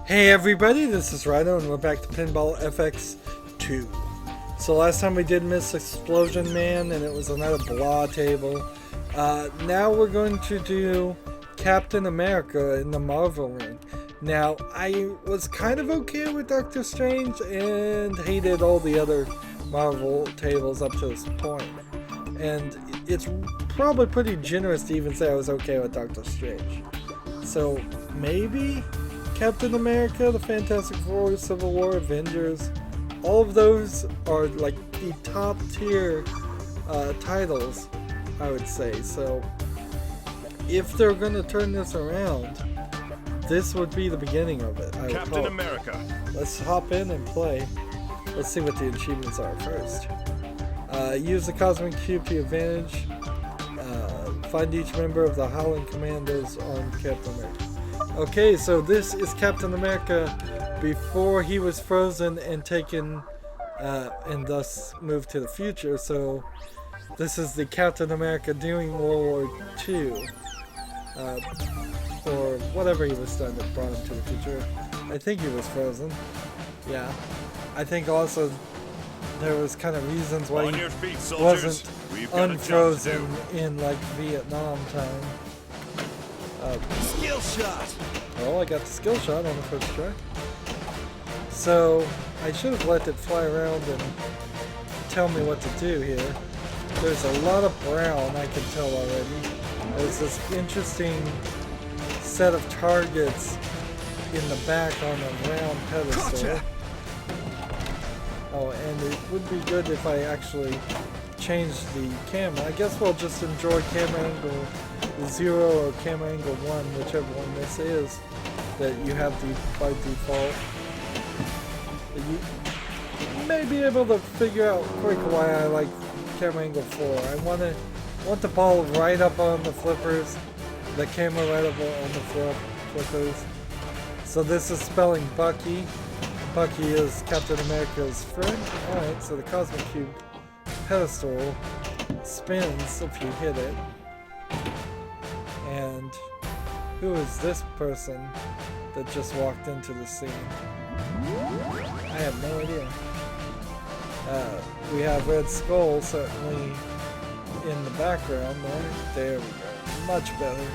Hey everybody, this is Rydo and we're back to Pinball FX2. So last time we did Miss Explosion Man and it was another blah table. Now we're going to do Captain America in the Marvel ring. Now, I was kind of okay with Doctor Strange and hated all the other Marvel tables up to this point. And it's probably pretty generous to even say I was okay with Doctor Strange. So maybe Captain America, the Fantastic Four, Civil War, Avengers, all of those are like the top tier titles, I would say. So if they're going to turn this around, this would be the beginning of it. Captain America. Let's hop in and play. Let's see what the achievements are first. Use the Cosmic Cube to advantage. Find each member of the Howling Commandos on Captain America. Okay, so this is Captain America before he was frozen and taken and thus moved to the future. So this is the Captain America during World War II. Or whatever he was done that brought him to the future. I think he was frozen. Yeah. I think also there was kind of reasons why he wasn't unfrozen in like Vietnam time. Skill shot! Well, I got the skill shot on the first try. So I should have let it fly around and tell me what to do here. There's a lot of brown, I can tell already. There's this interesting set of targets in the back on a round pedestal. Gotcha. Oh, and it would be good if I actually changed the camera. I guess we'll just enjoy camera angle 0 or camera angle 1, whichever one this is that you have by default. You may be able to figure out quick why I like camera angle 4. I want the ball right up on the flippers, the camera right up on the flippers. So this is spelling Bucky. Bucky is Captain America's friend. Alright, so the Cosmic Cube pedestal spins if you hit it. And who is this person that just walked into the scene? I have no idea. We have Red Skull certainly in the background there. There we go. Much better.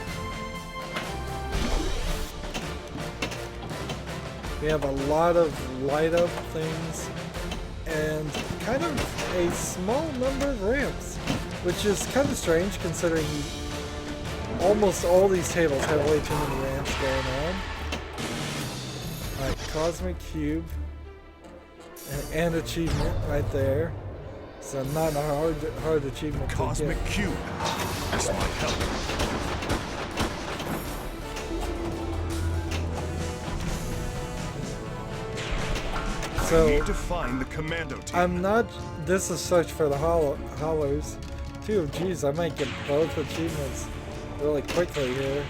We have a lot of light up things and kind of a small number of ramps, which is kind of strange considering almost all these tables have way too many ramps going on. Alright, Cosmic Cube and achievement right there. So not a hard achievement. Cosmic Cube. This might help. So, I need to find the commando team. I'm not. This is Search for the Hollows. Too. Geez, I might get both achievements really quickly here.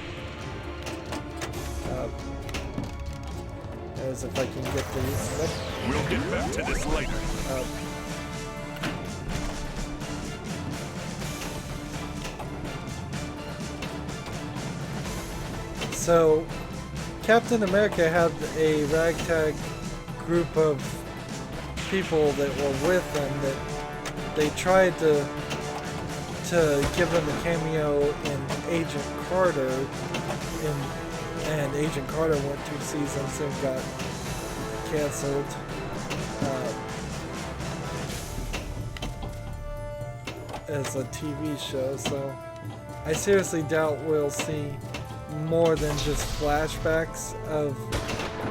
As if I can get these. We'll get back to this later. So, Captain America had a ragtag group of people that were with them that they tried to give them a cameo in Agent Carter, and Agent Carter went 2 seasons and got canceled. As a TV show, so I seriously doubt we'll see more than just flashbacks of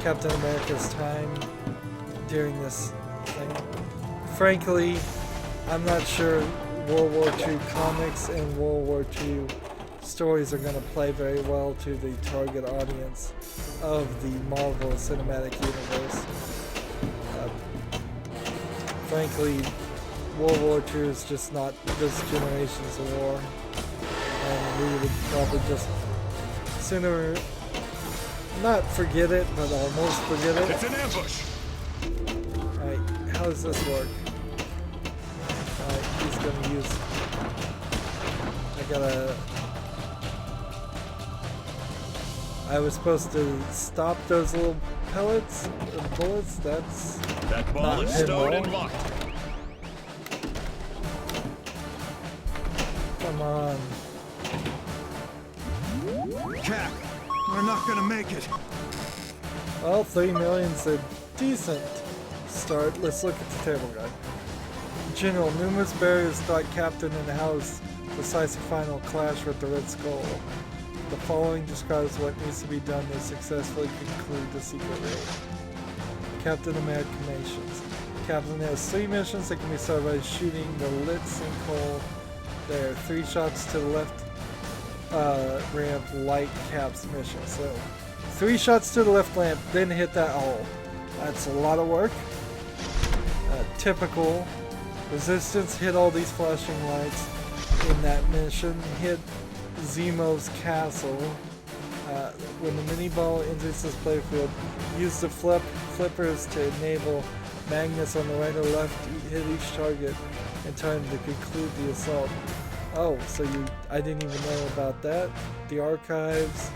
Captain America's time during this thing. Frankly, I'm not sure World War II comics and World War II stories are going to play very well to the target audience of the Marvel Cinematic Universe. Frankly, World War II is just not this generation's war, and we would probably just sooner not forget it, but almost forget it. It's an ambush. Alright, how does this work? Alright, he's gonna use. I was supposed to stop those little pellets and bullets. That's That ball not is stowed pinball. and locked. Come on. Cap, we're not gonna make it. Well, 3 million's a decent start. Let's look at the table guide. General, numerous barriers thought Captain in the house decisive final clash with the Red Skull. The following describes what needs to be done to successfully conclude the secret raid. Captain America missions. Captain has 3 missions that can be started by shooting the lit sinkhole. There are 3 shots to the left ramp, light Cap's mission. So 3 shots to the left lamp, then hit that hole. That's a lot of work. Typical. Resistance, hit all these flashing lights in that mission. Hit Zemo's castle. When the mini ball enters this playfield, use the flippers to enable magnets on the right or left to hit each target in time to conclude the assault. Oh, so I didn't even know about that. The archives,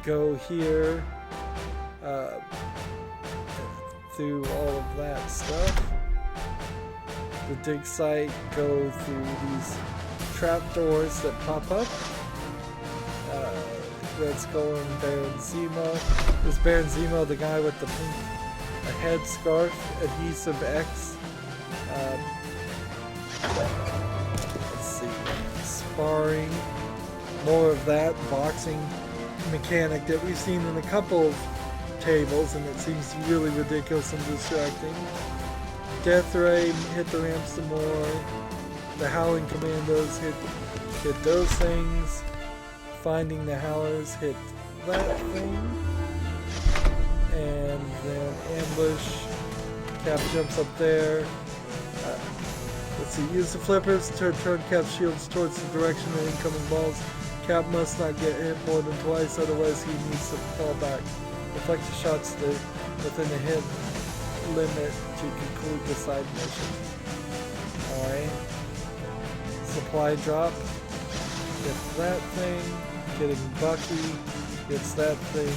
go here, through all of that stuff. The dig site, go through these trapdoors that pop up. Red Skull and Baron Zemo. Is Baron Zemo the guy with the pink headscarf, adhesive X? Let's see. Sparring. More of that boxing mechanic that we've seen in a couple of tables, and it seems really ridiculous and distracting. Death Ray, hit the ramp some more. The Howling Commandos, hit those things. Finding the Howlers, hit that thing. And then ambush. Cap jumps up there. Let's see, use the flippers to turn Cap's shields towards the direction of incoming balls. Cap must not get hit more than twice, otherwise he needs to fall back. Deflect the shots within the hit limit to conclude the side mission. Alright. Supply drop. Gets that thing. Getting Bucky. Gets that thing.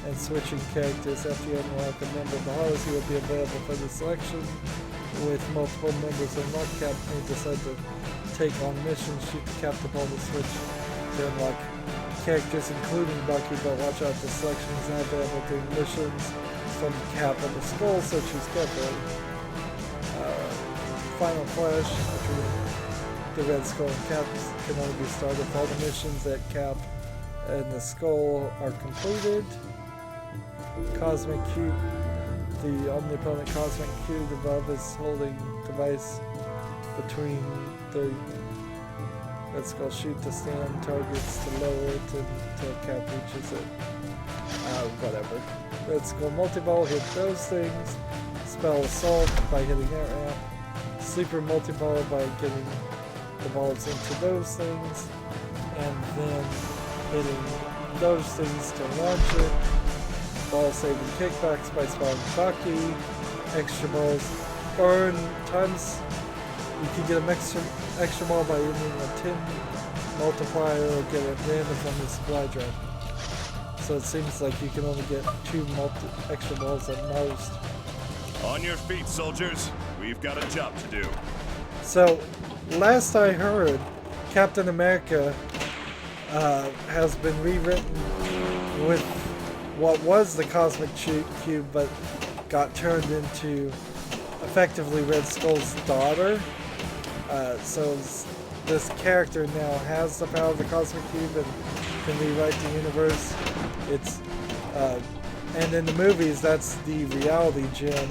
And switching characters. After you unlock a member of the Hollows, he will be available for the selection. With multiple members unlocked, Cap may decide to take on missions. Shoot the Cap to ball to switch to unlock characters, including Bucky, but watch out, the selection is not available during missions from Cap and the Skull, so choose carefully. Final Clash between the Red Skull and Cap can only be started if all the missions that Cap and the Skull are completed. Cosmic Cube. The omnipotent Cosmic Cube above is holding device between the Red Skull. Shoot to stand targets to lower it until Cap reaches it. Whatever. Red Skull multi-ball, hit those things. Spell Assault by hitting that ramp. Sleeper multi-ball by getting the balls into those things. And then hitting those things to launch it. Ball saving kickbacks by spawning Bucky. Extra balls. Burn tons. You can get an extra ball by using a 10 multiplier or get it random from the supply drop. So it seems like you can only get 2 extra balls at most. On your feet, soldiers. We've got a job to do. So, last I heard, Captain America has been rewritten with what was the Cosmic Cube, but got turned into effectively Red Skull's daughter. So this character now has the power of the Cosmic Cube and can rewrite the universe. It's and in the movies, that's the reality gem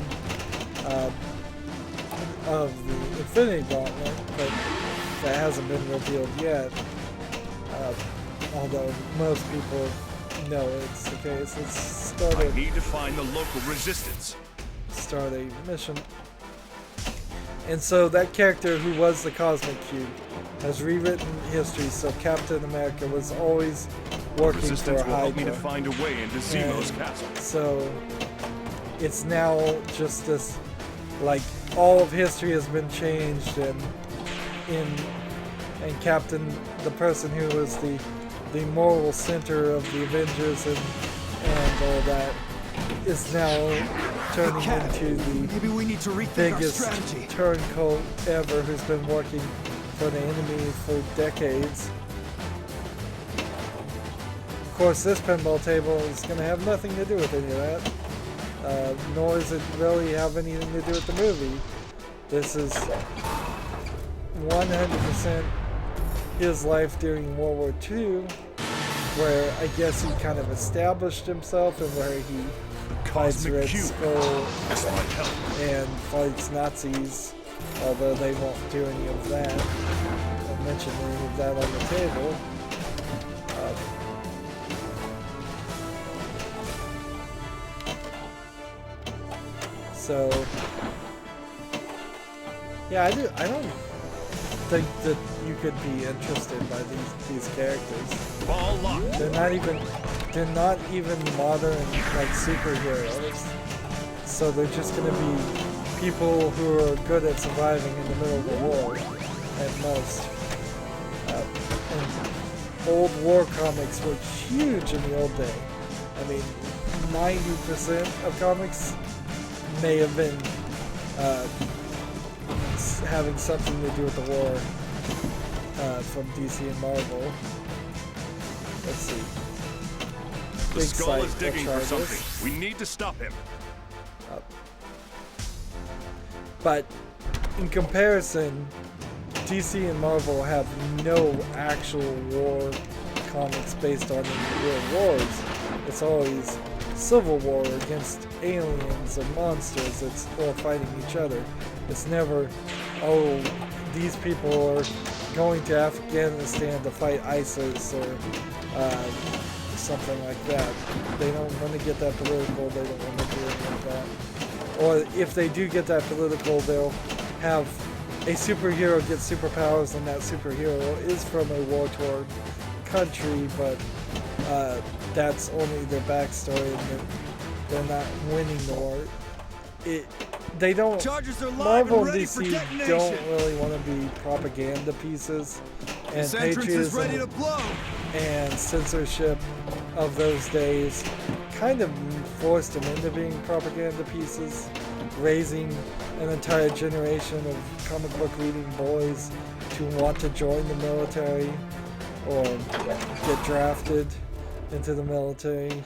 of the Infinity Gauntlet, but that hasn't been revealed yet. Although most people know it's the case. Let's start I need to find the local resistance. Start a mission. And so that character who was the Cosmic Cube has rewritten history, so Captain America was always working Resistance for will help me to Hydra. find a way into Zemo's castle. So it's now just this, like, all of history has been changed, and Captain, the person who was the moral center of the Avengers and all that, is now turning into the Maybe we need to rethink our biggest strategy. turncoat ever, who's been working for the enemy for decades. Of course, this pinball table is going to have nothing to do with any of that. Nor does it really have anything to do with the movie. This is 100% his life during World War II, where I guess he kind of established himself and where he fights Red Skull and fights Nazis, although they won't do any of that. I'll mention any of that on the table. So, yeah, I don't think that you could be interested by these characters. Ball locked. They're not even modern like superheroes. So they're just gonna be people who are good at surviving in the middle of the war at most. And old war comics were huge in the old day. I mean, 90% of comics may have been having something to do with the war from DC and Marvel. Let's see. The Big skull site, is digging we'll for try something. this. We need to stop him. But in comparison, DC and Marvel have no actual war comics based on any real wars. It's always civil war against aliens and monsters. It's all fighting each other. It's never, oh, these people are going to Afghanistan to fight ISIS or something like that. They don't want to get that political. They don't want to do anything like that. Or if they do get that political, they'll have a superhero get superpowers, and that superhero is from a war-torn country, but that's only their backstory, and they're not winning the war. They don't. Charges are live Marvel and and ready for DC detonation. don't really want to be propaganda pieces, and This entrance is ready to patriotism blow. and censorship of those days kind of forced them into being propaganda pieces, raising an entire generation of comic book reading boys to want to join the military or get drafted into the military.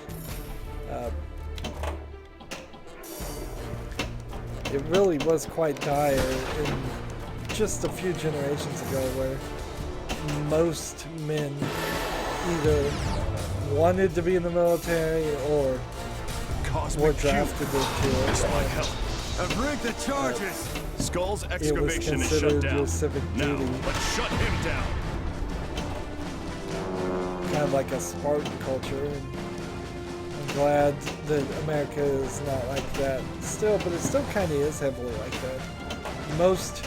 It really was quite dire in just a few generations ago, where most men either wanted to be in the military or were drafted into it. This might help. I've rigged the charges. Skull's It was excavation is shut considered down. your civic Now, duty, let's shut him down. kind of like a Spartan culture. And I'm glad that America is not like that still, but it still kind of is heavily like that. Most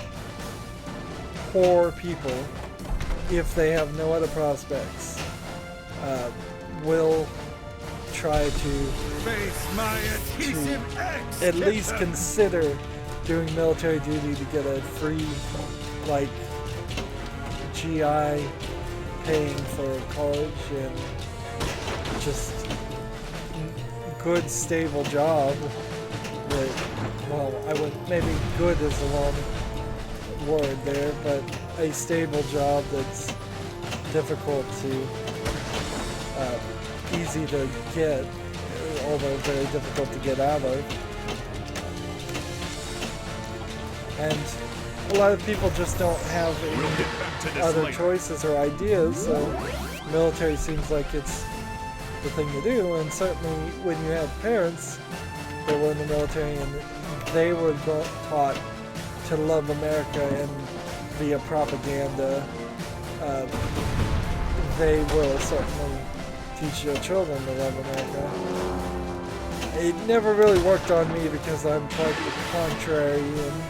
poor people, if they have no other prospects, will try to Face my adhesive X. at least consider doing military duty to get a free, like, GI paying for college and just good, stable job that, well, I would, maybe good is the wrong word there, but a stable job that's difficult to, easy to get, although very difficult to get out of. And a lot of people just don't have We'll any get back to this other later. choices or ideas, so military seems like it's the thing to do. And certainly when you have parents that were in the military and they were taught to love America and via propaganda, they will certainly teach your children to love America. It never really worked on me because I'm quite the contrary and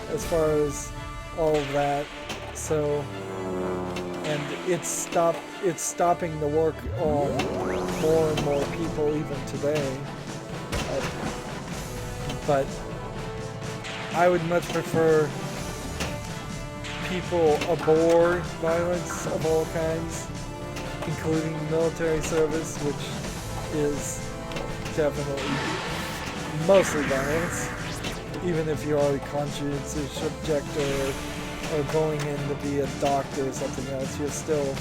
as far as all of that. So, and it's stopping the work on more and more people even today. But I would much prefer people abhor violence of all kinds, including military service, which is definitely mostly violence. Even if you're a conscientious objector or going in to be a doctor or something else, you're still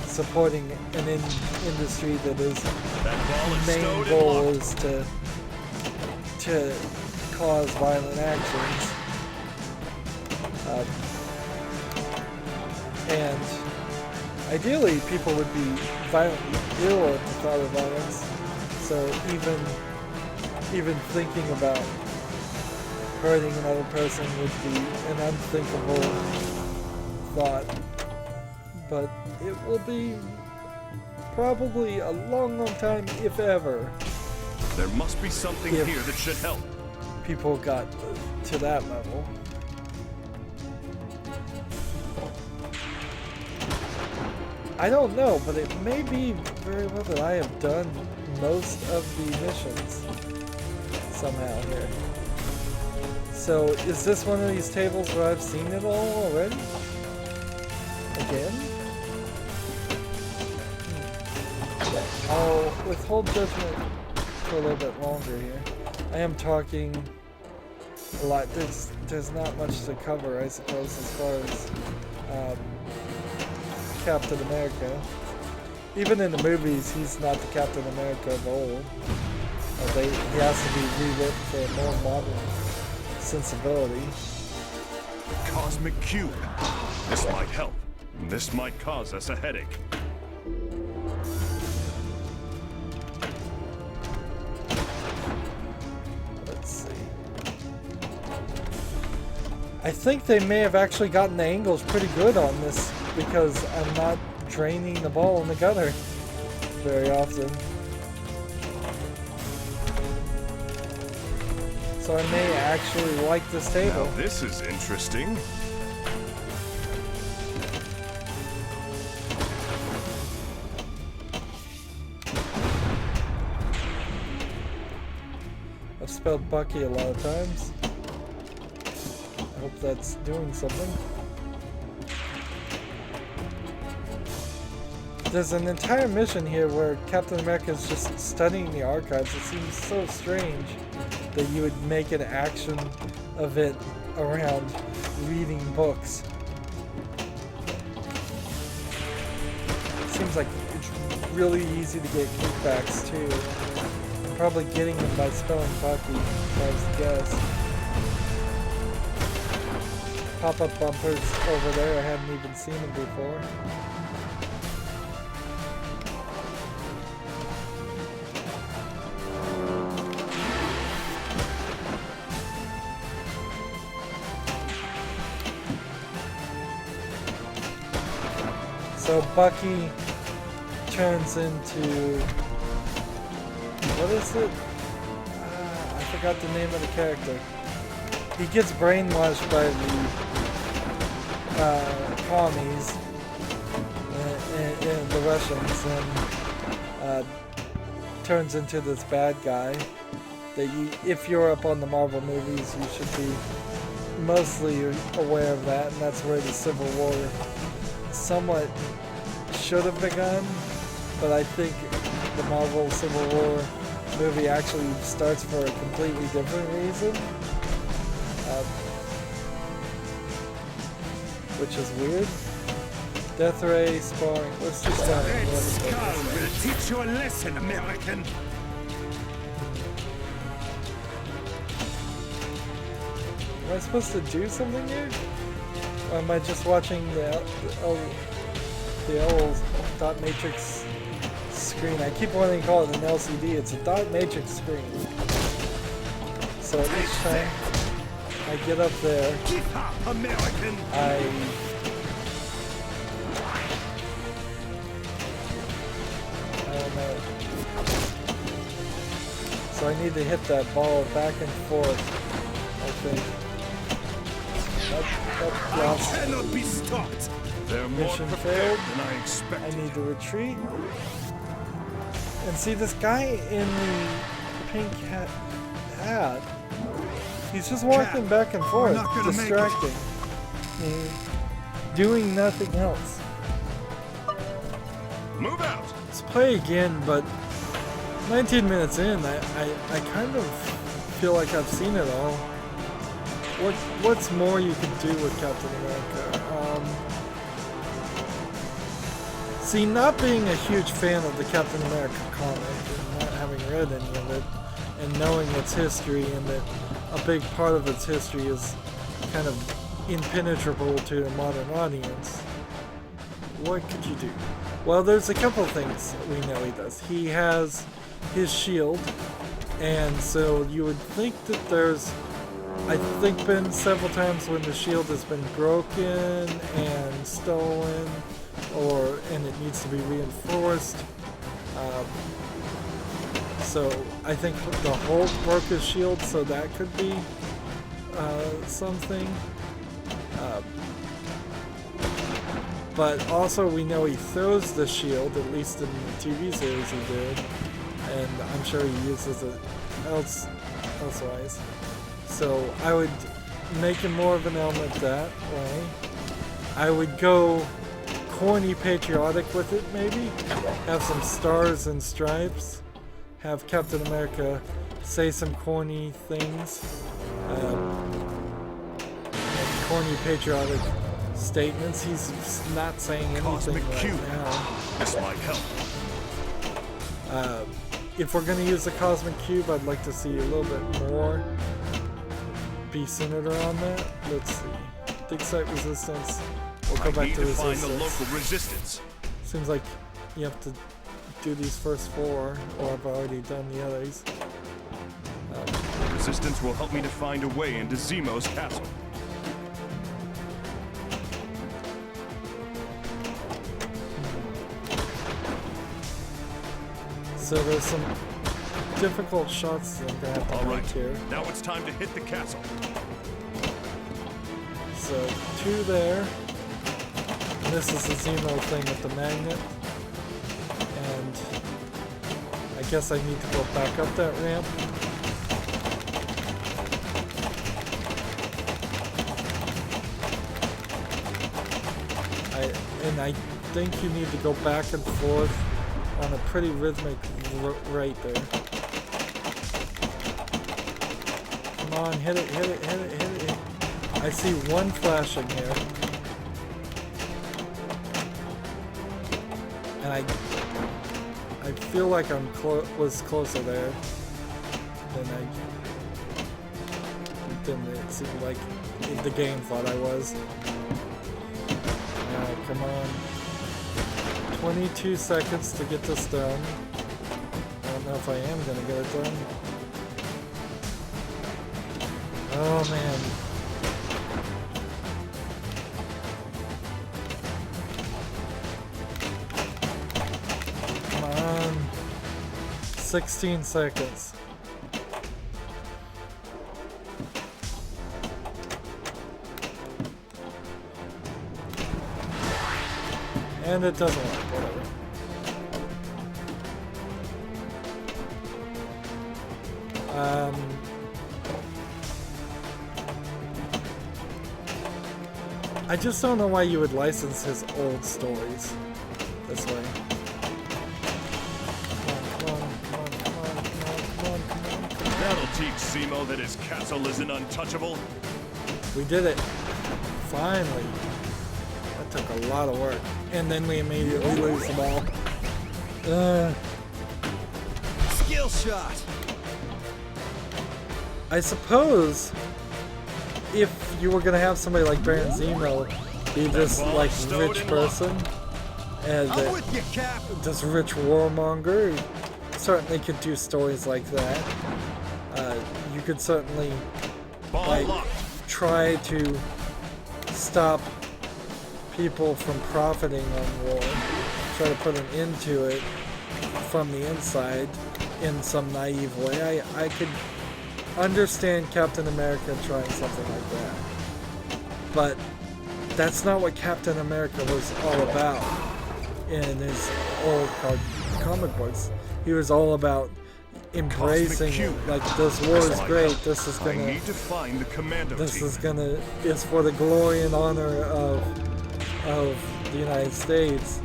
supporting an industry that is main goal is to cause violent actions. And ideally, people would be violently ill at the thought of violence. So even thinking about hurting another person would be an unthinkable thought. But it will be probably a long, long time, if ever. There must be something here that should help. People got to that level. I don't know, but it may be very well that I have done most of the missions somehow here. So, is this one of these tables where I've seen it all already? Again? I'll withhold judgment for a little bit longer here. I am talking a lot. There's not much to cover, I suppose, as far as Captain America. Even in the movies, he's not the Captain America of old. He has to be rewritten for a more modern sensibility. Cosmic Cube. This might help. This might cause us a headache. Let's see. I think they may have actually gotten the angles pretty good on this because I'm not draining the ball in the gutter very often. So I may actually like this table. Now this is interesting. I've spelled Bucky a lot of times. I hope that's doing something. There's an entire mission here where Captain America is just studying the archives. It seems so strange that you would make an action of it around reading books. It seems like it's really easy to get kickbacks too. I'm probably getting them by spelling Bucky, if I was to guess. Pop-up bumpers over there, I hadn't even seen them before. So Bucky turns into, what is it? I forgot the name of the character. He gets brainwashed by the commies and the Russians and turns into this bad guy that if you're up on the Marvel movies, you should be mostly aware of that, and that's where the Civil War somewhat should have begun, but I think the Marvel Civil War movie actually starts for a completely different reason, which is weird. Death Ray sparring. Let's just start. Red Skull will teach you a lesson, American. Am I supposed to do something here? Or am I just watching the old dot matrix screen? I keep wanting to call it an LCD. It's a dot matrix screen. So each time I get up there, Keep up, American. I don't know. So I need to hit that ball back and forth, I think. That lost. Cannot be stopped. They're more Mission prepared failed. than I I expected. need to retreat. And see this guy in the pink hat, he's just walking back and forth, not gonna make it. distracting me, doing nothing else. Move out. Let's play again, but 19 minutes in, I kind of feel like I've seen it all. What's more you could do with Captain America? See, not being a huge fan of the Captain America comic and not having read any of it, and knowing its history and that a big part of its history is kind of impenetrable to a modern audience, what could you do? Well, there's a couple things we know he does. He has his shield, and so you would think that there's, I think, been several times when the shield has been broken and stolen, and it needs to be reinforced. So I think the Hulk broke his shield, so that could be something. But also we know he throws the shield, at least in the TV series he did, and I'm sure he uses it elsewise. So I would make him more of an element that way. I would go corny patriotic with it, maybe. Have some stars and stripes. Have Captain America say some corny things. Corny patriotic statements. He's not saying anything right now. This might help. If we're going to use the Cosmic Cube, I'd like to see a little bit more be centered around that. Let's see. Dig site resistance. We'll go back to resistance. Find the local resistance. Seems like you have to do these first 4, or I've already done the others. Resistance will help me to find a way into Zemo's castle. So there's some difficult shots that I'm gonna have to make here. Now it's time to hit the castle. So 2 there. And this is the Zemo thing with the magnet. And I guess I need to go back up that ramp. I think you need to go back and forth on a pretty rhythmic rate there. Come on, hit it, hit it, hit it, hit it. I see one flashing here. And I feel like I was closer there than it seemed like the game thought I was. Now, come on. 22 seconds to get this done. I don't know if I am going to get it done. Oh man. Come on. 16 seconds. And it doesn't work, whatever. I just don't know why you would license his old stories this way. Come on. That'll teach Zemo that his castle isn't untouchable. We did it. Finally. That took a lot of work. And then we immediately lose the ball. Skill shot. I suppose if you were gonna have somebody like Baron Zemo be this like rich person and this rich warmonger, certainly could do stories like that. You could certainly like try to stop people from profiting on war, try to put an end to it from the inside in some naive way. I could understand Captain America trying something like that, but that's not what Captain America was all about in his old comic books. He was all about embracing it, like this war is great, this is gonna, I need to find the commando team. It's for the glory and honor of the United States,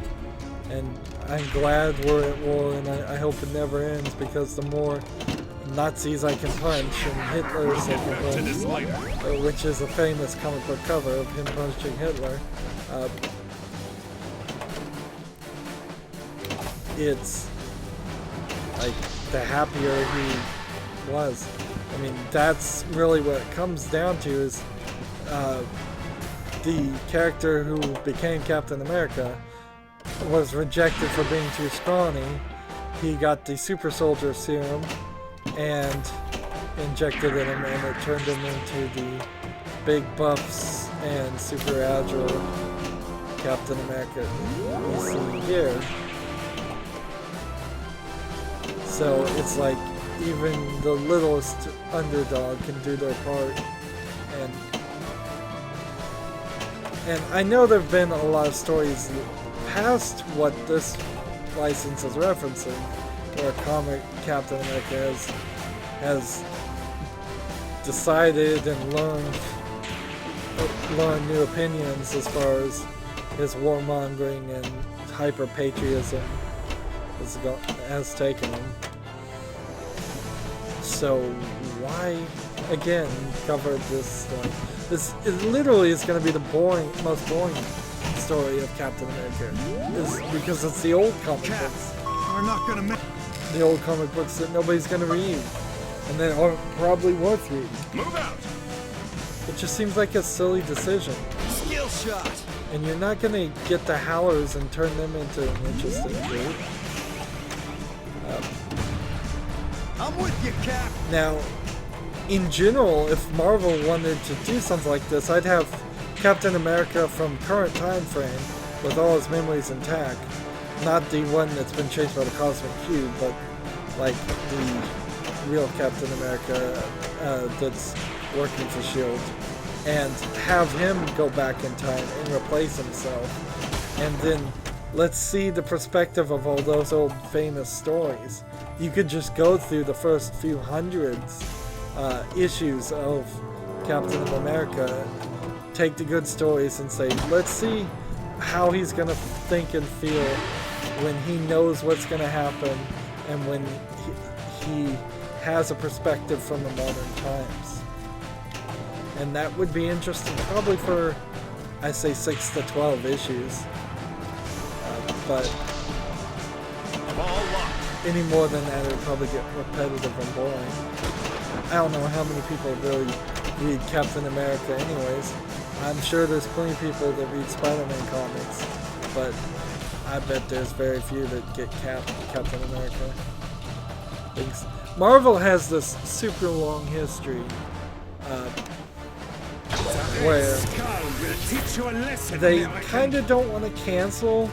and I'm glad we're at war, and I hope it never ends, because the more Nazis I can punch and Hitler's I can To this punch, later. which is a famous comic book cover of him punching Hitler. It's like the happier he was. I mean, that's really what it comes down to is the character who became Captain America was rejected for being too scrawny. He got the super soldier serum and injected in him, and it turned him into the big buffs and super agile Captain America you see here. So it's like even the littlest underdog can do their part. And I know there have been a lot of stories past what this license is referencing, where comic Captain America has decided and learned new opinions as far as his warmongering and hyper-patriotism has taken him. So why again cover this story? This literally is going to be the most boring story of Captain America, is because it's the old comic books. We're not gonna make. The old comic books that nobody's going to read, and that are probably worth reading. Move out! It just seems like a silly decision, Skill shot. and you're not going to get the Howlers and turn them into an interesting group. I'm with you, Cap. Now, in general, if Marvel wanted to do something like this, I'd have Captain America from current time frame with all his memories intact. Not the one that's been changed by the Cosmic Cube, but like the real Captain America that's working for S.H.I.E.L.D. And have him go back in time and replace himself. And then let's see the perspective of all those old famous stories. You could just go through the first few hundreds issues of Captain America, take the good stories and say, let's see how he's going to think and feel when he knows what's going to happen and when he has a perspective from the modern times. And that would be interesting probably for, I say, 6 to 12 issues. But Ball locked. any more than that, it would probably get repetitive and boring. I don't know how many people really read Captain America anyways. I'm sure there's plenty of people that read Spider-Man comics, but I bet there's very few that get Captain America. Marvel has this super long history where Teach you a lesson, they American. kind of don't want to cancel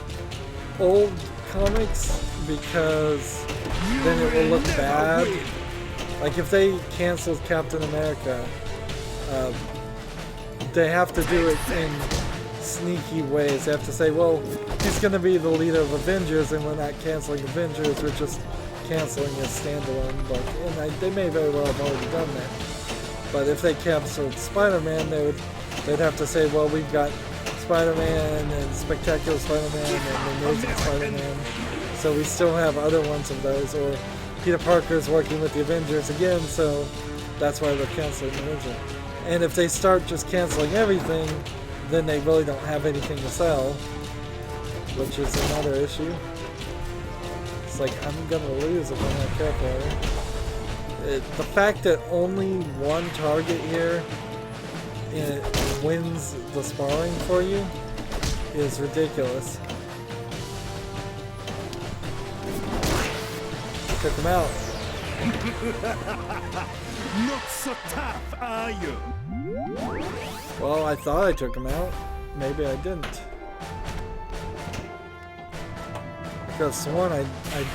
old comics because then it will look bad. Like if they canceled Captain America, they have to do it in sneaky ways. They have to say, well, he's going to be the leader of Avengers, and we're not canceling Avengers, we're just canceling his standalone book. And they may very well have already done that. But if they canceled Spider-Man, they'd have to say, well, we've got Spider-Man and Spectacular Spider-Man and Amazing Spider-Man, so we still have other ones of those. Or Peter Parker's working with the Avengers again, so that's why they're canceling the Avengers. And if they start just canceling everything, then they really don't have anything to sell, which is another issue. It's like, I'm gonna lose if I'm not careful. The fact that only one target here wins the sparring for you is ridiculous. Took him out. Not so tough, are you? Well, I thought I took him out. Maybe I didn't. I could have sworn I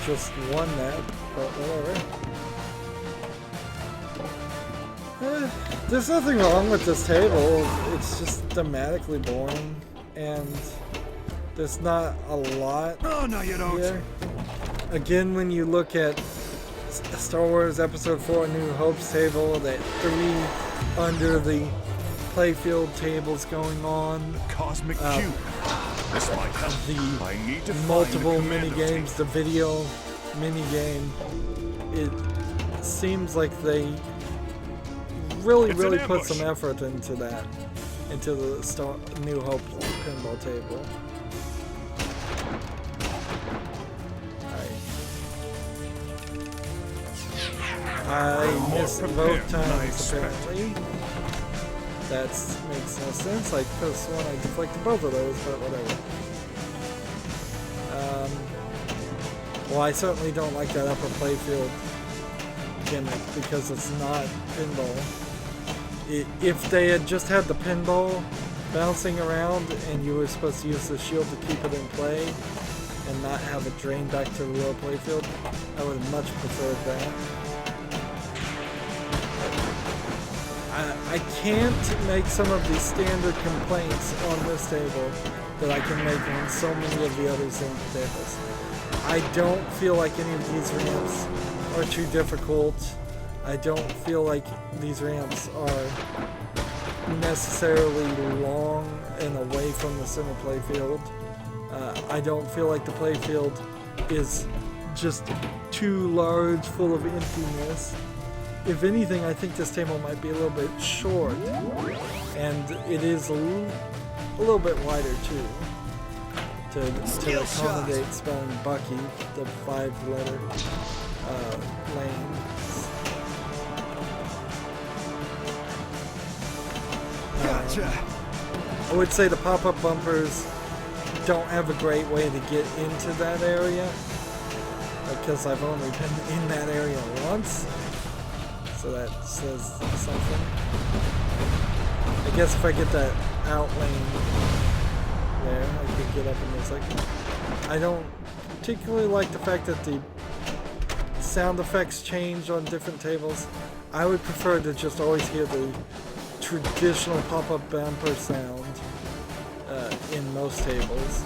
just won that, but whatever. There's nothing wrong with this table. It's just thematically boring, and there's not a lot Oh, no, you don't. here. Again, when you look at Star Wars Episode 4 New Hope's table, that 3 under the playfield tables going on, Cosmic Cube. This might help. the I need to multiple find the mini commando games, the video mini game, seems like they really It's an put ambush. some effort into that, into the New Hope pinball table. I missed both times apparently. That makes no sense. I could have sworn I deflected both of those, but whatever. Well, I certainly don't like that upper playfield gimmick because it's not pinball. If they had just had the pinball bouncing around and you were supposed to use the shield to keep it in play and not have it drain back to the low playfield, I would have much preferred that. I can't make some of the standard complaints on this table that I can make on so many of the other Zen tables. I don't feel like any of these ramps are too difficult. I don't feel like these ramps are necessarily long and away from the center playfield. I don't feel like the playfield is just too large, full of emptiness. If anything, I think this table might be a little bit short, and it is a little bit wider too, to accommodate spelling Bucky, the 5-letter lane. Gotcha. I would say the pop-up bumpers don't have a great way to get into that area, because I've only been in that area once. So that says something. I guess if I get that out lane there, I could get up in there. Like, I don't particularly like the fact that the sound effects change on different tables. I would prefer to just always hear the traditional pop-up bumper sound in most tables.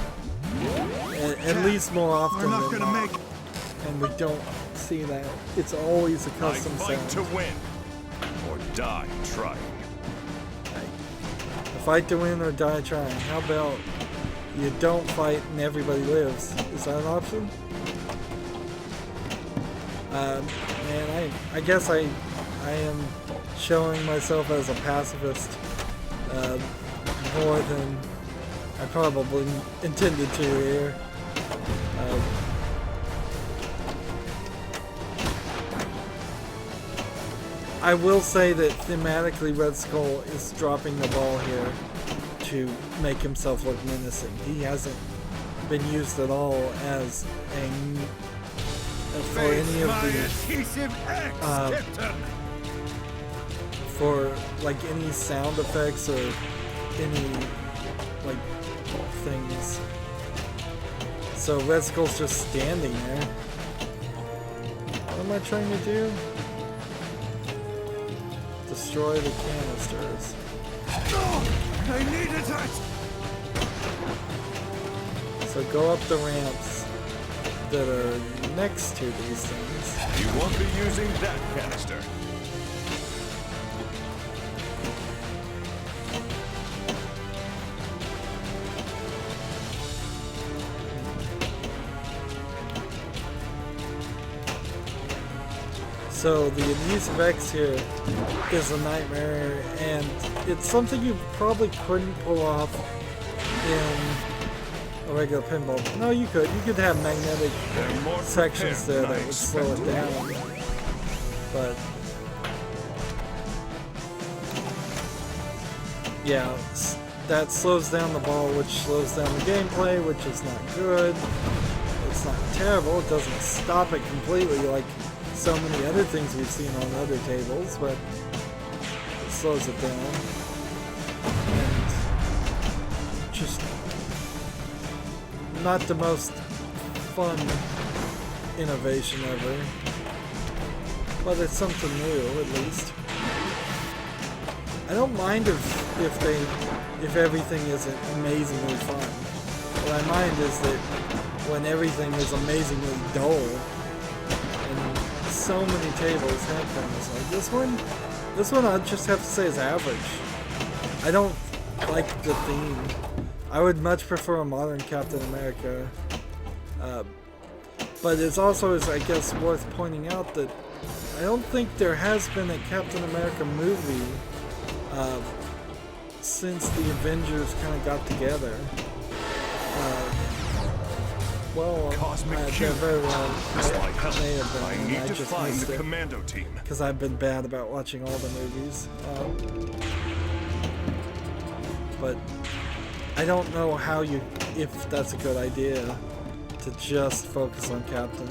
At least more often than not. And we don't see that. It's always a custom I fight sound. to win, or die trying. Fight to win or die trying. How about you don't fight and everybody lives? Is that an option? Man, I guess I am showing myself as a pacifist more than I probably intended to here. I will say that thematically Red Skull is dropping the ball here to make himself look menacing. He hasn't been used at all as for any of the for like any sound effects or any like things. So Red Skull's just standing there. What am I trying to do? Destroy the canisters. I needed it! So go up the ramps that are next to these things. You won't be using that canister. So the adhesive X here is a nightmare, and it's something you probably couldn't pull off in a regular pinball. No, you could. You could have magnetic sections there that would slow it down. But yeah, that slows down the ball, which slows down the gameplay, which is not good. It's not terrible. It doesn't stop it completely like so many other things we've seen on other tables, but it slows it down. And just not the most fun innovation ever, but it's something new at least. I don't mind if everything isn't amazingly fun. What I mind is that when everything is amazingly dull. So many tables have things like this one. This one I just have to say is average. I don't like the theme. I would much prefer a modern Captain America. But it's also, I guess, worth pointing out that I don't think there has been a Captain America movie since the Avengers kind of got together. Well, Cosmic there Cube. very well This might help. may have been. I and need to just find missed the it commando team. because I've been bad about watching all the movies. But I don't know how if that's a good idea to just focus on Captain.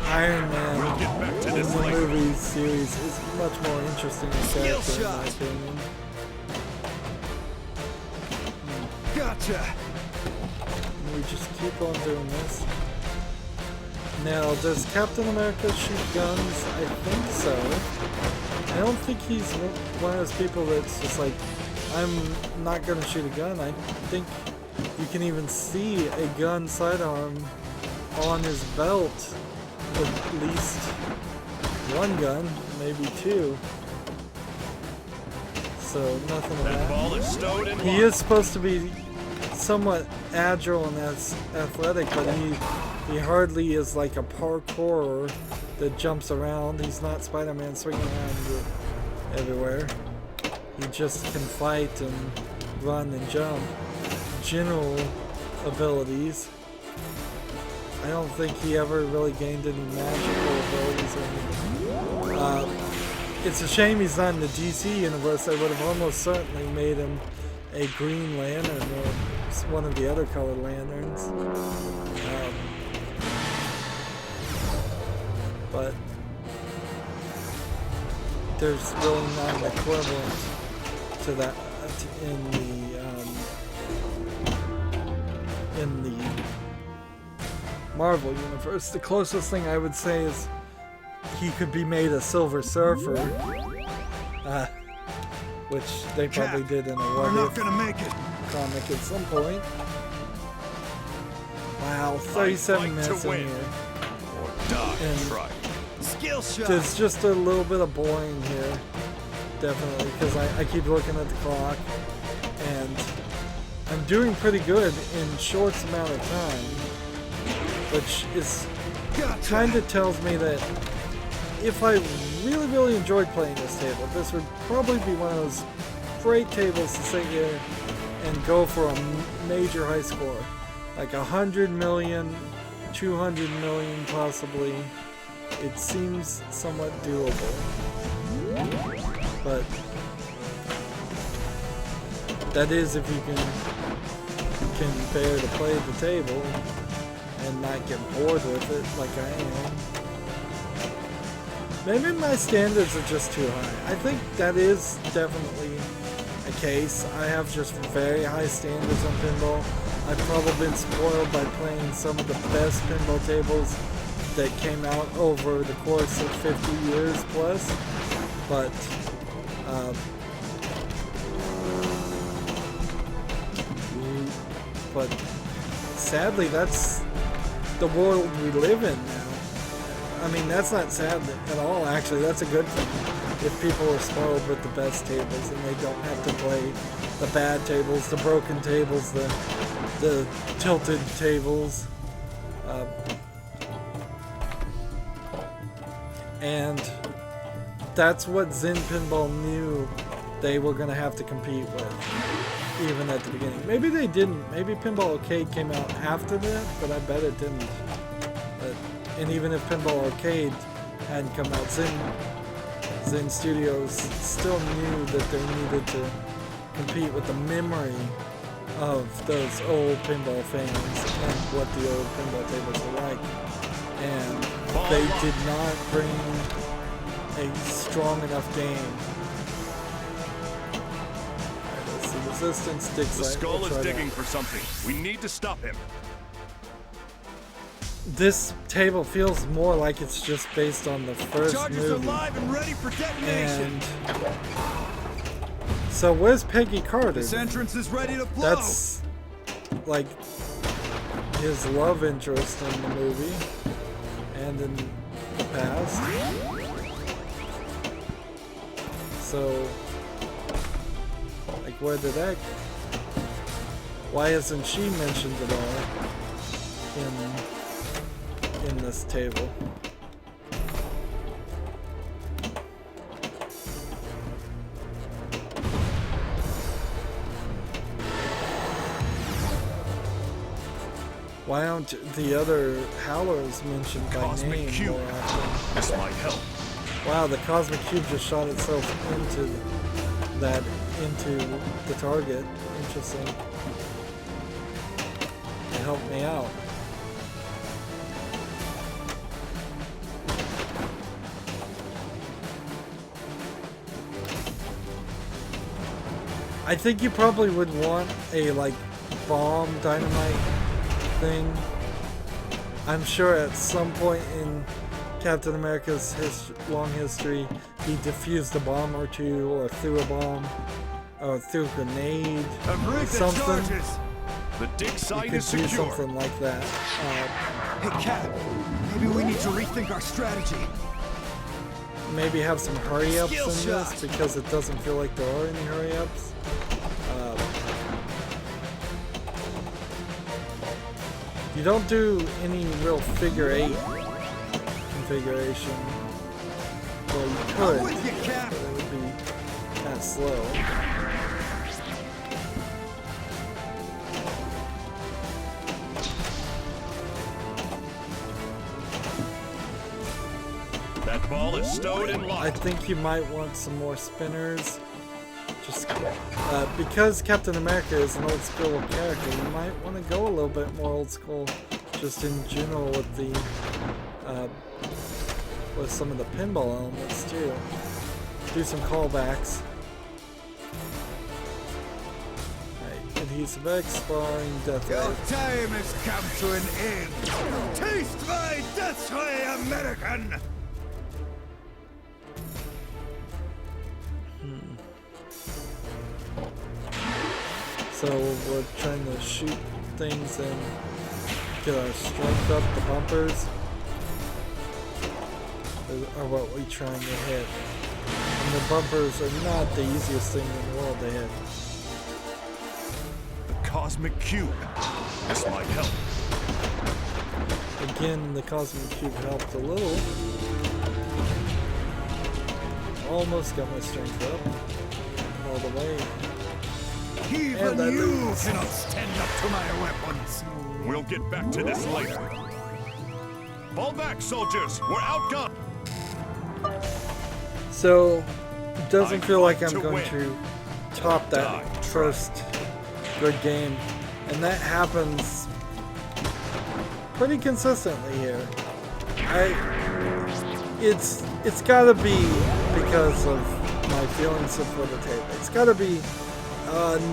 Iron Man We'll get back to in this the later. movie series is much more interesting as a character, in my opinion. Gotcha. We just keep on doing this. Now, does Captain America shoot guns? I think so. I don't think he's one of those people that's just like, I'm not gonna shoot a gun. I think you can even see a gun sidearm on his belt. At least one gun, maybe two. So nothing of That that. ball is stowed in He lock. is supposed to be somewhat agile and athletic, but he hardly is like a parkourer that jumps around. He's not Spider-Man swinging around everywhere. He just can fight and run and jump. General abilities. I don't think he ever really gained any magical abilities or anything. It's a shame he's not in the DC universe. I would have almost certainly made him a Green Lantern or one of the other colored lanterns. But there's really not an equivalent to that in the Marvel universe. The closest thing I would say is he could be made a Silver Surfer, which they probably did in a We're What not If gonna make it. comic at some point. Wow, 37 I'd like minutes to in win. here. Or die And- trying. Skill shot. There's just a little bit of boring here, definitely, because I keep looking at the clock, and I'm doing pretty good in short amount of time, which is Gotcha. kind of tells me that if I really, really enjoyed playing this table, this would probably be one of those great tables to sit here and go for a major high score, like 100 million, 200 million possibly. It seems somewhat doable, but that is if you can bear to play the table and not get bored with it like I am. Maybe my standards are just too high. I think that is definitely a case. I have just very high standards on pinball. I've probably been spoiled by playing some of the best pinball tables that came out over the course of 50 years plus, but sadly that's the world we live in now. I mean, that's not sad at all, actually. That's a good thing if people are spoiled with the best tables and they don't have to play the bad tables, the broken tables, the tilted tables. And that's what Zen Pinball knew they were going to have to compete with, even at the beginning. Maybe they didn't. Maybe Pinball Arcade came out after that, but I bet it didn't. And even if Pinball Arcade hadn't come out, Zen Studios still knew that they needed to compete with the memory of those old pinball fans and what the old pinball tables were like. And they did not bring a strong enough game. Alright, let's see. Resistance, dig The site. skull We'll is try digging that. for something. We need to stop him. This table feels more like it's just based on the first Charges movie. alive and ready for detonation. And so where's Peggy Carter? This entrance is ready to blow. That's like his love interest in the movie and in the past. So, like, where did that? Why isn't she mentioned at all in this table? Why aren't the other howlers mentioned by Cosmic name Cube. more often? This might help. Wow, the Cosmic Cube just shot itself into the target. Interesting. It helped me out. I think you probably would want a like bomb dynamite thing. I'm sure at some point in Captain America's long history, he defused a bomb or two, or threw a bomb, or threw a grenade, or something. The dig You site could is do secure. something like that. Hey, Cap. Maybe we need to rethink our strategy. Maybe have some hurry-ups Skill in shot. this, because it doesn't feel like there are any hurry-ups. You don't do any real figure 8 configuration. Well, you could, I'm with you, Cap. but it would be kind of slow. That ball is stowed and I locked. think you might want some more spinners. Just because Captain America is an old school character, you might want to go a little bit more old school, just in general with the with some of the pinball elements too. Do some callbacks. Right, adhesive X, sparring, death Your ray. time has come to an end. Taste my death ray, American! So we're trying to shoot things and get our strength up. The bumpers are what we're trying to hit. And the bumpers are not the easiest thing in the world to hit. The Cosmic Cube. This might help. Again, the Cosmic Cube helped a little. Almost got my strength up. All the way. Even I you lose. cannot stand up to my weapons. We'll get back to this later. Fall back, soldiers. We're outgunned. So, it doesn't I feel like fought I'm to going win. to top that Die. first good game. And that happens pretty consistently here. It's gotta be because of my feelings for the table. It's gotta be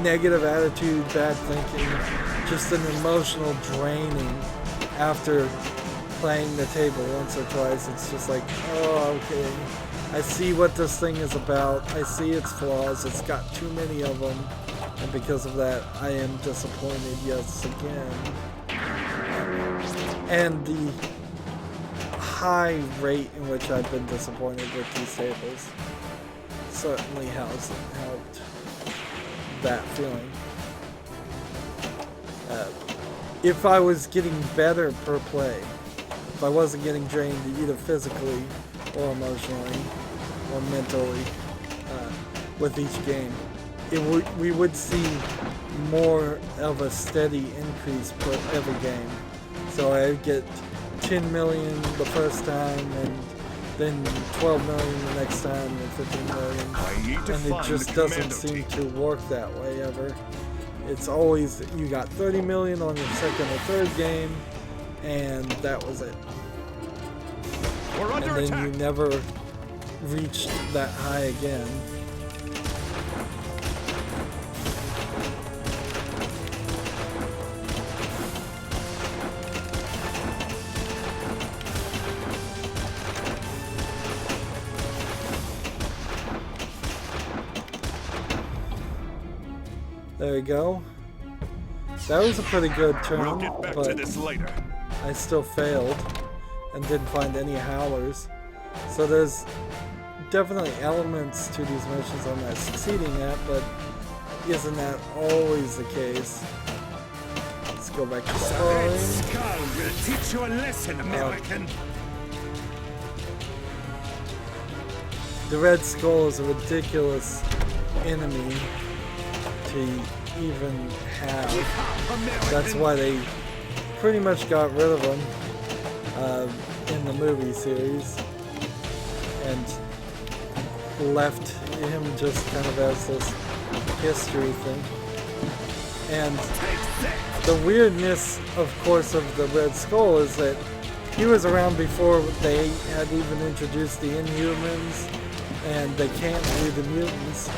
negative attitude, bad thinking, just an emotional draining after playing the table once or twice. It's just like, oh, okay, I see what this thing is about. I see its flaws. It's got too many of them, and because of that, I am disappointed yet again. And the high rate in which I've been disappointed with these tables certainly hasn't helped that feeling. If I was getting better per play, if I wasn't getting drained either physically or emotionally or mentally with each game, we would see more of a steady increase per every game. So I'd get 10 million the first time, and then 12 million the next time, and 15 million. I need to And it find just the doesn't commando seem team. to work that way ever. It's always, you got 30 million on your second or third game, and that was it. We're And under then attack. you never reached that high again. There we go. That was a pretty good turn, We'll get back to but this later. I still failed and didn't find any howlers. So there's definitely elements to these missions I'm not succeeding at, but isn't that always the case? Let's go back to Red sparring. Skull will teach you a lesson, American. The Red Skull is a ridiculous enemy to even have. American. That's why they pretty much got rid of him in the movie series and left him just kind of as this history thing. And the weirdness, of course, of the Red Skull is that he was around before they had even introduced the Inhumans, and they can't do the mutants.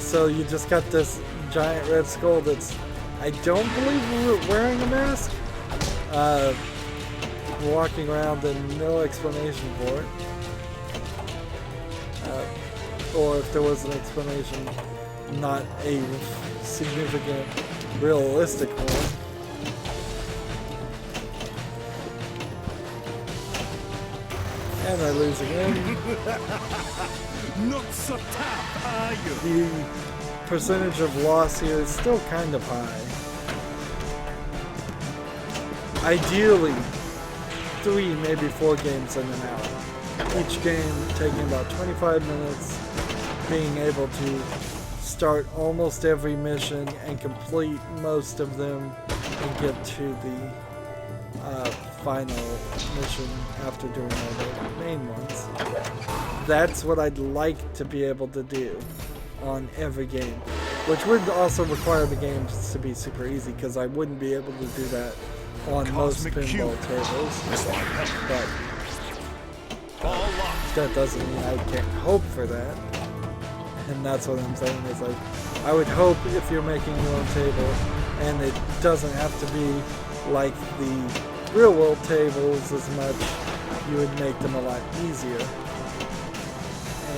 So you just got this giant Red Skull that's, I don't believe, wearing a mask, walking around and no explanation for it. Or if there was an explanation, not a significant, realistic one. And I lose again. Not so tough, are you? The percentage of loss here is still kind of high. Ideally, 3, maybe 4 games in an hour. Each game taking about 25 minutes, being able to start almost every mission and complete most of them and get to the final mission after doing all the main ones. That's what I'd like to be able to do on every game, which would also require the games to be super easy, because I wouldn't be able to do that on most pinball tables. But that doesn't mean I can't hope for that. And that's what I'm saying, is like, I would hope if you're making your own table, and it doesn't have to be like the real world tables as much, you would make them a lot easier.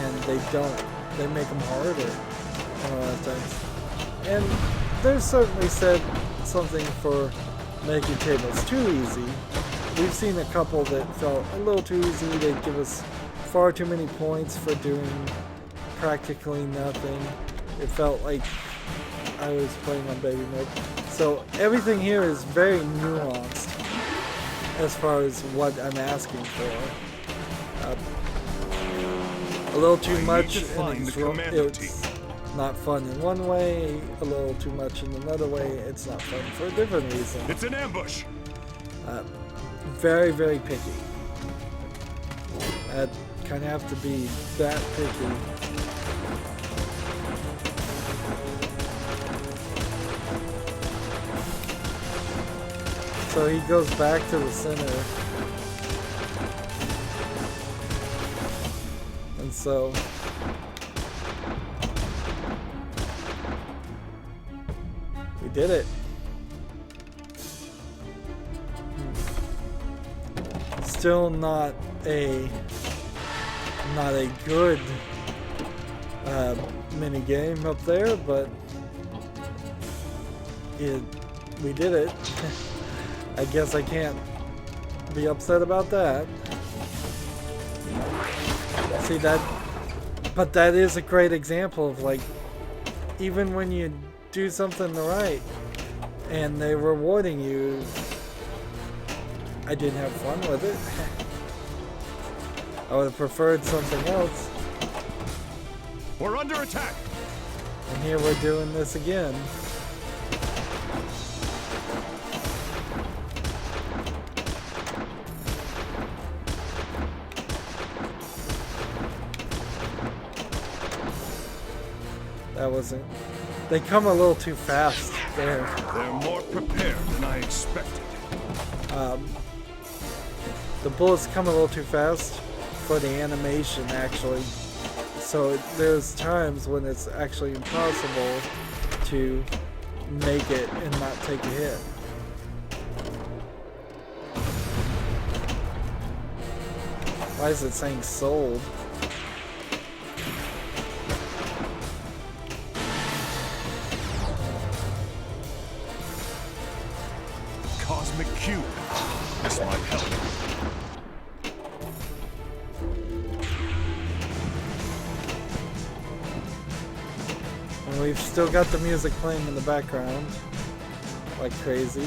And they don't. They make them harder a lot of times. And there's certainly said something for making tables too easy. We've seen a couple that felt a little too easy. They'd give us far too many points for doing practically nothing. It felt like I was playing on baby mode. So everything here is very nuanced as far as what I'm asking for. A little too much, and it's not fun in one way. A little too much in another way, it's not fun for a different reason. It's an ambush. Very, very picky. I'd kind of have to be that picky. So he goes back to the center. And so we did it. Still not a good mini game up there, but we did it. I guess I can't be upset about that. See that, but that is a great example of, like, even when you do something right and they're rewarding you, I didn't have fun with it. I would have preferred something else. We're under attack. And here we're doing this again. That wasn't... They come a little too fast there. They're more prepared than I expected. The bullets come a little too fast for the animation, actually. So there's times when it's actually impossible to make it and not take a hit. Why is it saying sold? Cosmic Cube. This might help. And we've still got the music playing in the background like crazy.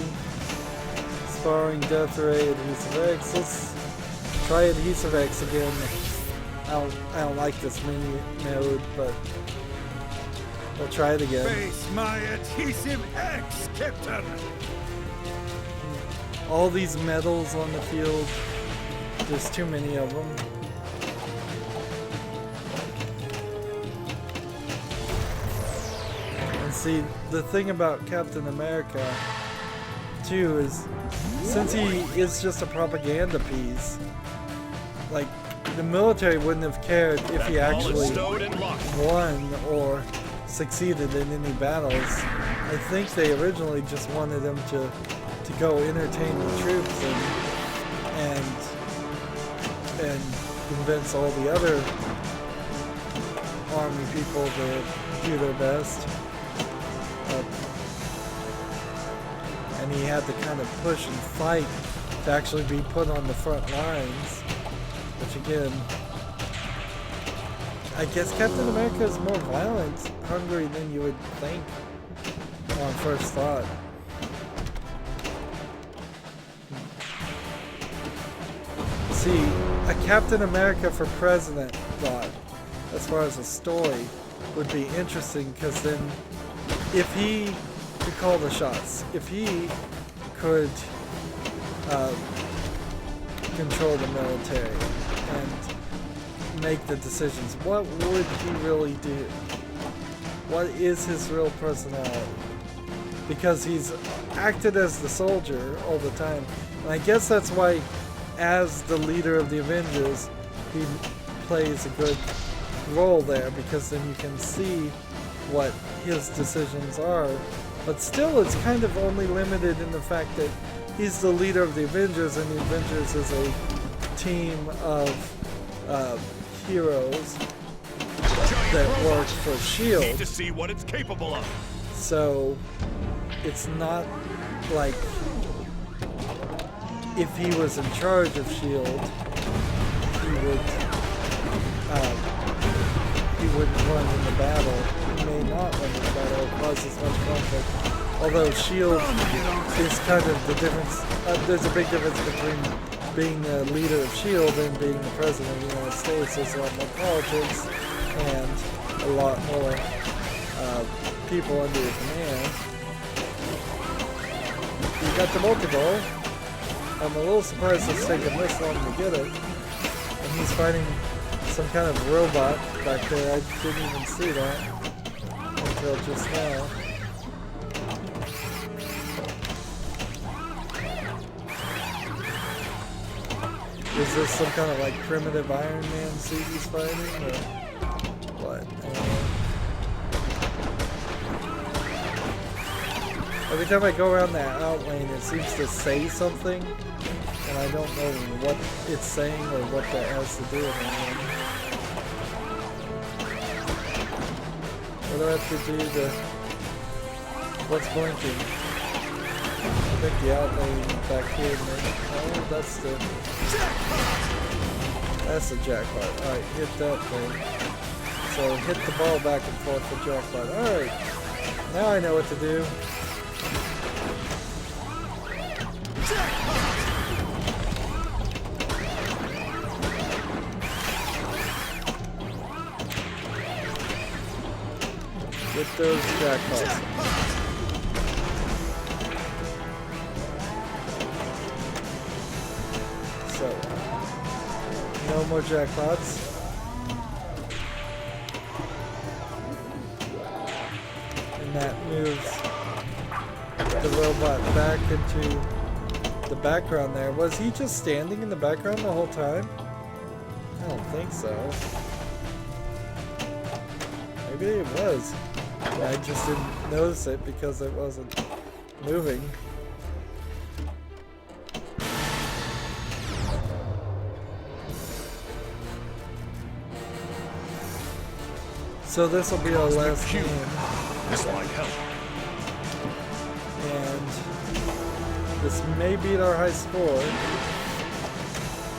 Sparring, Death Ray, Adhesive X. Let's try Adhesive X again. I don't like this mini mode, but We'll try it again. Face my adhesive X, Captain! All these medals on the field, there's too many of them. And see, the thing about Captain America, too, is since he is just a propaganda piece, like, the military wouldn't have cared if he actually won or succeeded in any battles. I think they originally just wanted him to go entertain the troops and convince all the other army people to do their best. And he had to kind of push and fight to actually be put on the front lines. Which again, I guess Captain America is more violent, hungry than you would think on first thought. See, a Captain America for president thought, as far as a story, would be interesting because then if he could call the shots, if he could control the military and make the decisions, what would he really do? What is his real personality? Because he's acted as the soldier all the time, and I guess that's why, as the leader of the Avengers, he plays a good role there, because then you can see what his decisions are. But still, it's kind of only limited in the fact that he's the leader of the Avengers, and the Avengers is a team of heroes that work for S.H.I.E.L.D. Need to see what it's capable of. So it's not like if he was in charge of S.H.I.E.L.D., he wouldn't run in the battle. He may not run in the battle or cause as much conflict. Although S.H.I.E.L.D. is kind of the difference. There's a big difference between being the leader of S.H.I.E.L.D. and being the president of the United States. There's a lot more politics and a lot more people under your command. You got the multi-ball. I'm a little surprised it's taken this long to get it. And he's fighting some kind of robot back there. I didn't even see that until just now. Is this some kind of like primitive Iron Man suit he's fighting, or what? Every time I go around that outlane, it seems to say something, and I don't know what it's saying or what that has to do with anything. What do I have to do to... What's blinking? I think the outlane back here. Oh, that's the... That's the jackpot. Alright, hit that thing. So hit the ball back and forth for jackpot. Alright. Now I know what to do. Get those jackpots. So, no more jackpots. And that moves the robot back into the background there. Was he just standing in the background the whole time? I don't think so. Maybe it was. I just didn't notice it because it wasn't moving. So this will be our last game. This might help. And this may beat our high score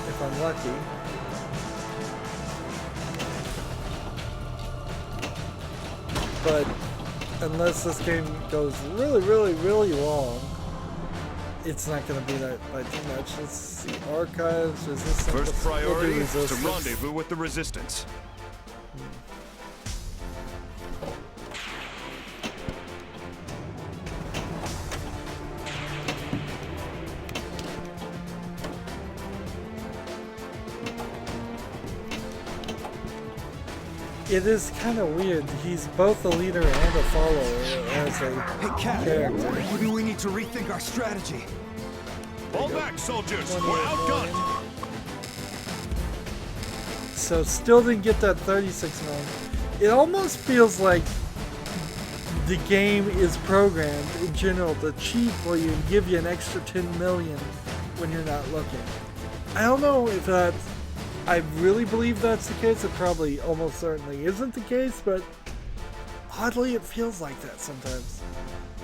if I'm lucky. But unless this game goes really long, it's not going to be that by too much. Let's see, archives, resistance. First priority is to resistance. rendezvous with the resistance. it is kind of weird. He's both a leader and a follower as a Hey, Cap. character. Maybe we need to rethink our strategy. Fall back, soldiers! One We're more outgunned! So still didn't get that 36 million. It almost feels like the game is programmed in general to cheat for you and give you an extra 10 million when you're not looking. I don't know if that's... I really believe that's the case. It probably almost certainly isn't the case, but oddly it feels like that sometimes.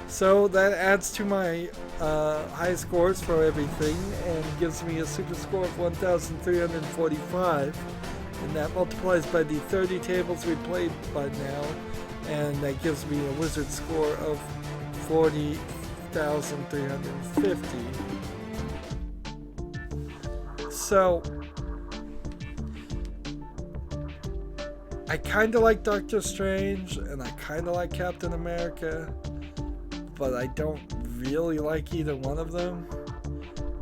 So that adds to my high scores for everything and gives me a super score of 1,345. And that multiplies by the 30 tables we played by now. And that gives me a wizard score of 40,350. So I kind of like Doctor Strange and I kind of like Captain America, but I don't really like either one of them.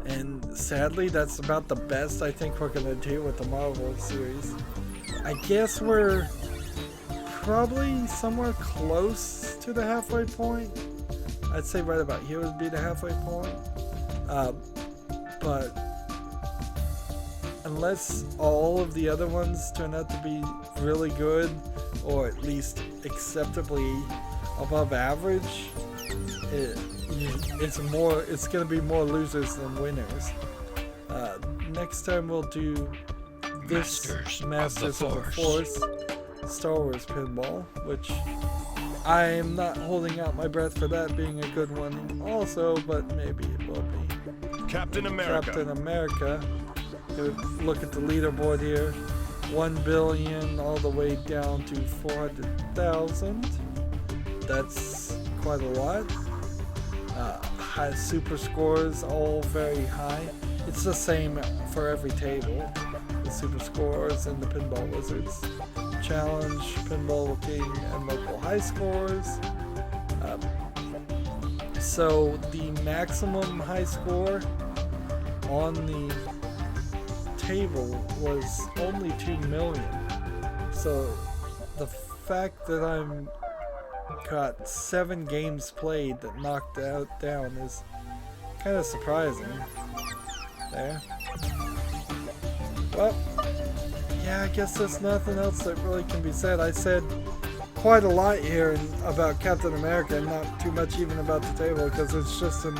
And sadly, that's about the best I think we're going to do with the Marvel series. I guess we're probably somewhere close to the halfway point. I'd say right about here would be the halfway point. But unless all of the other ones turn out to be really good, or at least acceptably above average, it's going to be more losers than winners. Next time we'll do this Masters of the Force Star Wars Pinball, which I am not holding out my breath for that being a good one also, but maybe it will be. Captain America. Captain America. Look at the leaderboard here. 1 billion all the way down to 400,000. That's quite a lot. High super scores, all very high. It's the same for every table. The super scores and the Pinball Wizards. Challenge, Pinball King, and local high scores. So the maximum high score on the table was only 2 million. So the fact that I'm got 7 games played that knocked out down is kind of surprising. There. Well, yeah, I guess there's nothing else that really can be said. I said quite a lot here about Captain America and not too much even about the table because it's just an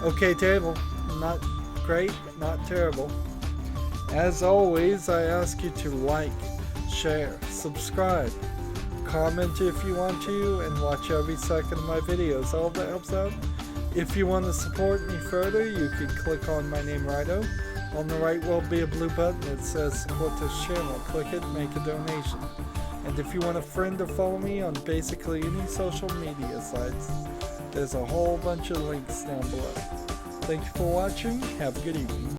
okay table. Not great, not terrible. As always, I ask you to like, share, subscribe, comment if you want to, and watch every second of my videos. All that helps out. If you want to support me further, you can click on my name, Rydo. On the right will be a blue button that says support this channel. Click it, make a donation. And if you want to friend or follow me on basically any social media sites, there's a whole bunch of links down below. Thank you for watching. Have a good evening.